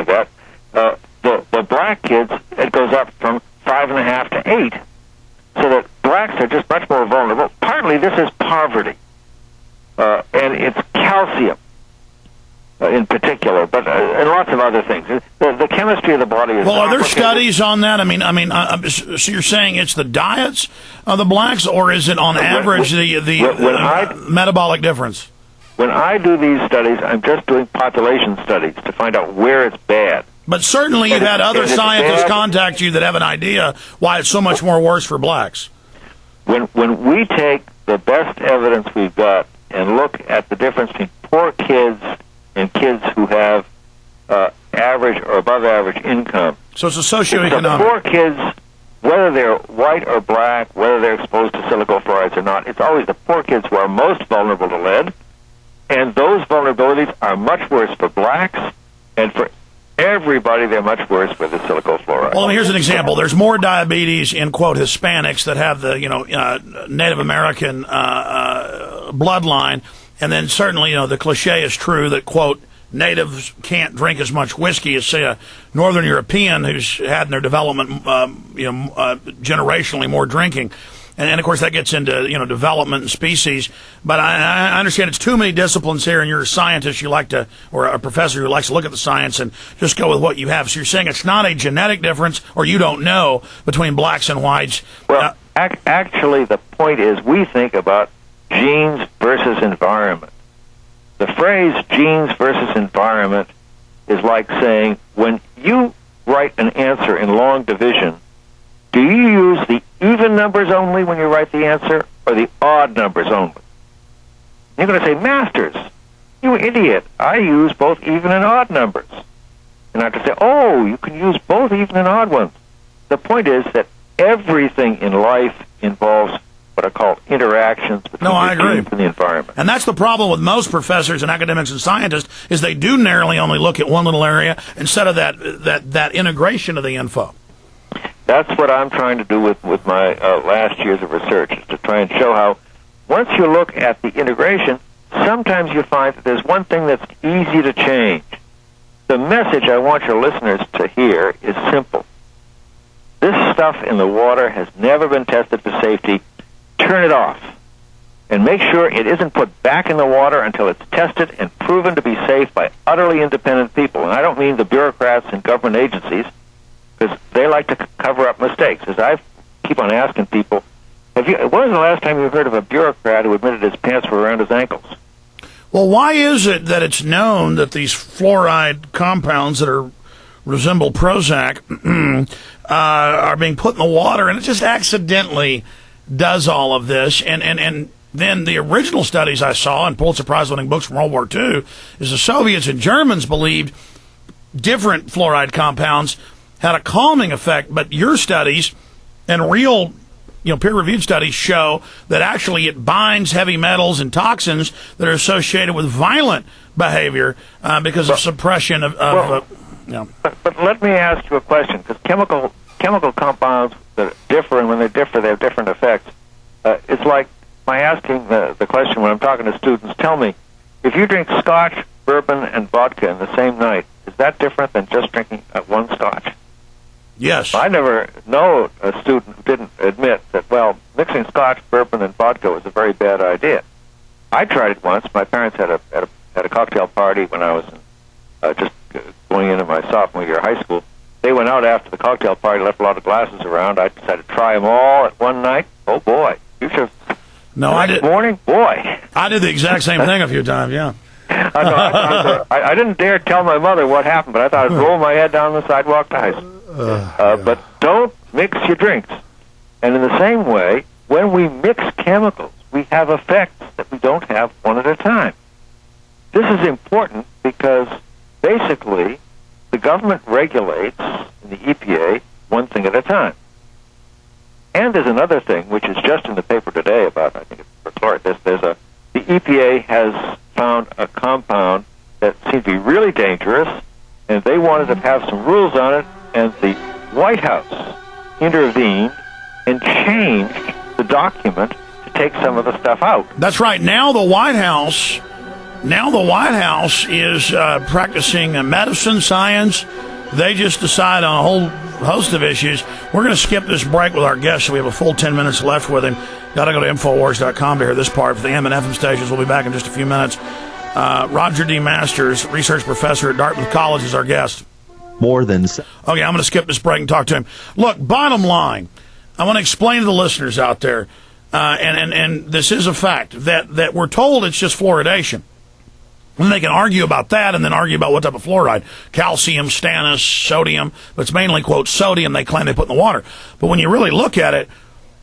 like that. The black kids, it goes up from 5.5 to 8. So that blacks are just much more vulnerable. Partly this is poverty, and it's calcium in particular, but and lots of other things. The chemistry of the body is. Well, are there studies on that? So you're saying it's the diets of the blacks, or is it on average the metabolic difference? When I do these studies, I'm just doing population studies to find out where it's bad. But certainly you've had other scientists contact you that have an idea why it's so much more worse for blacks. When we take the best evidence we've got and look at the difference between poor kids and kids who have average or above average income. So it's a socioeconomic. The poor kids, whether they're white or black, whether they're exposed to silicon fluorides or not, it's always the poor kids who are most vulnerable to lead. And those vulnerabilities are much worse for blacks, and for everybody, they're much worse with the silicon fluoride. Well, here's an example. There's more diabetes in, quote, Hispanics that have the, Native American bloodline. And then certainly, the cliche is true that, quote, natives can't drink as much whiskey as, say, a Northern European who's had in their development, generationally more drinking. And of course, that gets into, development and species. But I understand it's too many disciplines here, and you're a scientist, or a professor who likes to look at the science and just go with what you have. So you're saying it's not a genetic difference, or you don't know, between blacks and whites. Well, actually, the point is we think about genes versus environment. The phrase genes versus environment is like saying, when you write an answer in long division, do you use the even numbers only when you write the answer, or the odd numbers only? You're going to say, Masters, you idiot, I use both even and odd numbers. And I have to say, oh, you can use both even and odd ones. The point is that everything in life involves what are called interactions between the genes and the environment. And that's the problem with most professors and academics and scientists, is they do narrowly only look at one little area instead of that integration of the info. That's what I'm trying to do with my last years of research, is to try and show how once you look at the integration, sometimes you find that there's one thing that's easy to change. The message I want your listeners to hear is simple. This stuff in the water has never been tested for safety. Turn it off. And make sure it isn't put back in the water until it's tested and proven to be safe by utterly independent people. And I don't mean the bureaucrats and government agencies, because they like to cover up mistakes. As I keep on asking people, when was the last time you heard of a bureaucrat who admitted his pants were around his ankles? Well, why is it that it's known that these fluoride compounds that resemble Prozac are being put in the water, and it just accidentally does all of this? And then the original studies I saw in Pulitzer Prize-winning books from World War II is the Soviets and Germans believed different fluoride compounds had a calming effect, but your studies and real, peer-reviewed studies show that actually it binds heavy metals and toxins that are associated with violent behavior because of suppression of. But let me ask you a question, because chemical compounds that differ, and when they differ, they have different effects. It's like my asking the question when I'm talking to students. Tell me, if you drink Scotch, bourbon, and vodka in the same night, is that different than just drinking one Scotch? Yes. I never know a student who didn't admit that, mixing Scotch, bourbon, and vodka was a very bad idea. I tried it once. My parents had a cocktail party when I was just going into my sophomore year of high school. They went out after the cocktail party, left a lot of glasses around. I decided to try them all at one night. Oh, boy. You should. No, I did. Morning? Boy. I did the exact same thing a few times, yeah. I didn't dare tell my mother what happened, but I thought I'd roll my head down the sidewalk to high school. But don't mix your drinks. And in the same way, when we mix chemicals, we have effects that we don't have one at a time. This is important because basically the government regulates, in the EPA, one thing at a time. And there's another thing, which is just in the paper today about, I think it's perchlorate, the EPA has found a compound that seems to be really dangerous, and they wanted to have some rules on it, and the White House intervened and changed the document to take some of the stuff out. That's right. Now the White House Now the White House is practicing medicine, science. They just decide on a whole host of issues. We're going to skip this break with our guest, so we have a full 10 minutes left with him. Got to go to Infowars.com to hear this part. For the AM and FM stations, we'll be back in just a few minutes. Roger D. Masters, research professor at Dartmouth College, is our guest. Okay, I'm going to skip this break and talk to him. Look, bottom line, I want to explain to the listeners out there, and this is a fact, that we're told it's just fluoridation. And they can argue about that and then argue about what type of fluoride. Calcium, stannous, sodium. But it's mainly, quote, sodium they claim they put in the water. But when you really look at it,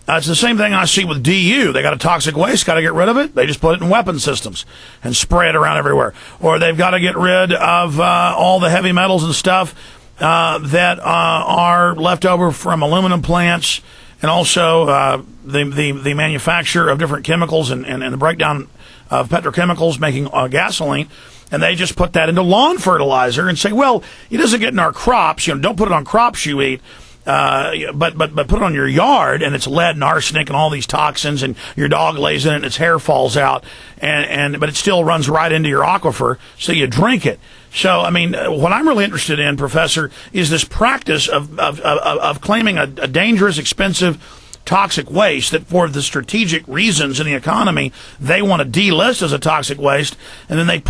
it's the same thing I see with DU. They got a toxic waste, got to get rid of it. They just put it in weapon systems and spray it around everywhere. Or they've got to get rid of all the heavy metals and stuff that are left over from aluminum plants, and also the manufacture of different chemicals and the breakdown of petrochemicals making gasoline. And they just put that into lawn fertilizer and say, well, it doesn't get in our crops. Don't put it on crops you eat. But put it on your yard, and it's lead and arsenic and all these toxins, and your dog lays in it and its hair falls out, but it still runs right into your aquifer, so you drink it. So, I mean, what I'm really interested in, Professor, is this practice of claiming a dangerous, expensive, toxic waste that for the strategic reasons in the economy, they want to delist as a toxic waste, and then they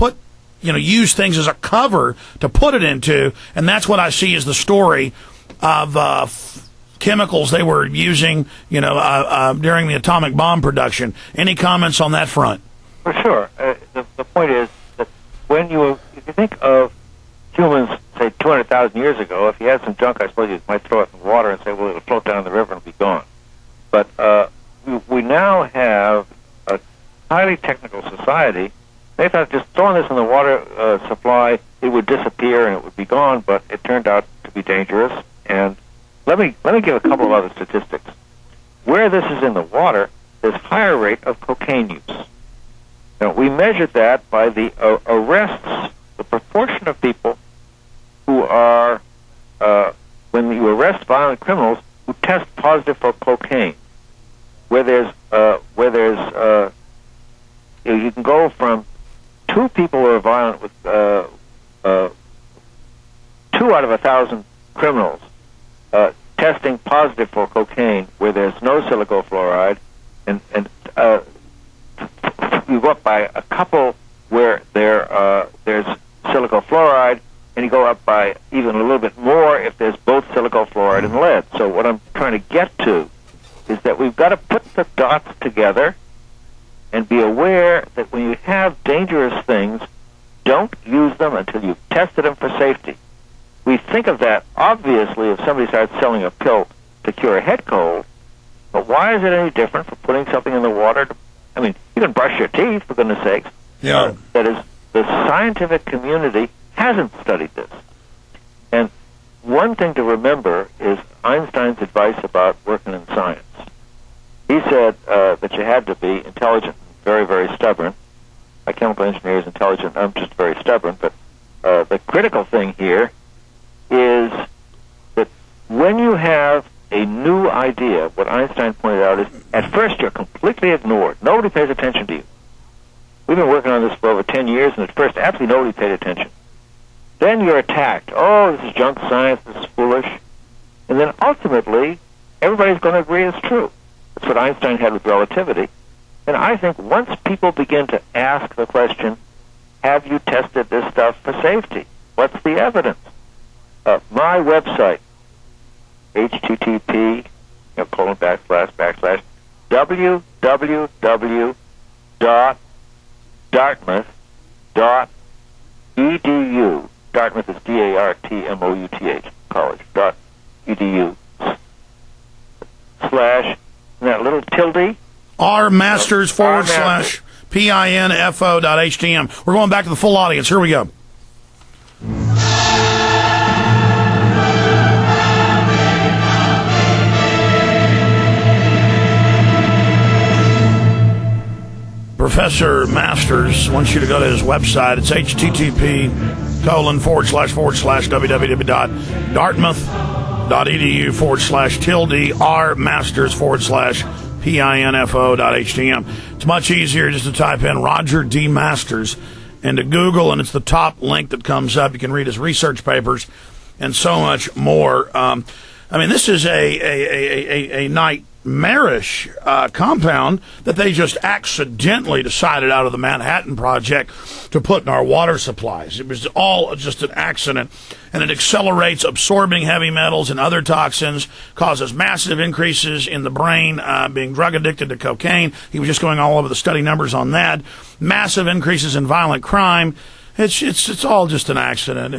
use things as a cover to put it into, and that's what I see as the story of chemicals they were using, during the atomic bomb production. Any comments on that front? For sure. The point is that if you think of humans, say 200,000 years ago, if you had some junk, I suppose you might throw it in water and say, well, it'll float down the river and be gone. But we now have a highly technical society. They thought just throwing this in the water supply, it would disappear and it would be gone, but it turned out to be dangerous. And let me give a couple of other statistics. Where this is in the water, there's higher rate of cocaine use. Now, we measured that by the arrests, the proportion of people who are, when you arrest violent criminals, who test positive for cocaine. Where there's you can go from 2 people who are violent with 2 out of 1,000 criminals testing positive for cocaine, where there's no silicofluoride, and you go up by a couple where there's silicofluoride, and you go up by even a little bit more if there's both silicofluoride and lead. So what I'm trying to get to is that we've got to put the dots together and be aware that when you have dangerous things, don't use them until you've tested them for safety. We think of that, obviously, if somebody starts selling a pill to cure a head cold, but why is it any different for putting something in the water? You can brush your teeth, for goodness sakes. Yeah. That is, the scientific community hasn't studied this. And one thing to remember is Einstein's advice about working in science. He said that you had to be intelligent and very, very stubborn. A chemical engineer is intelligent. I'm just very stubborn. But the critical thing here is that when you have a new idea, what Einstein pointed out is, at first you're completely ignored. Nobody pays attention to you. We've been working on this for over 10 years, and at first absolutely nobody paid attention. Then you're attacked. Oh, this is junk science, this is foolish. And then ultimately, everybody's going to agree it's true. That's what Einstein had with relativity. And I think once people begin to ask the question, have you tested this stuff for safety? What's the evidence? My website, http, www.dartmouth.edu. Dartmouth is Dartmouth, college, .edu, / that little tilde, rmasters / pinfo.htm. We're going back to the full audience. Here we go. Professor Masters wants you to go to his website. It's http www.dartmouth.edu / rmasters / pinfo.htm. It's much easier just to type in Roger D. Masters into Google, and it's the top link that comes up. You can read his research papers and so much more. I mean, this is a nightmarish compound that they just accidentally decided out of the Manhattan Project to put in our water supplies. It was all just an accident, and it accelerates absorbing heavy metals and other toxins, causes massive increases in the brain, being drug addicted to cocaine. He was just going all over the study numbers on that. Massive increases in violent crime. It's all just an accident,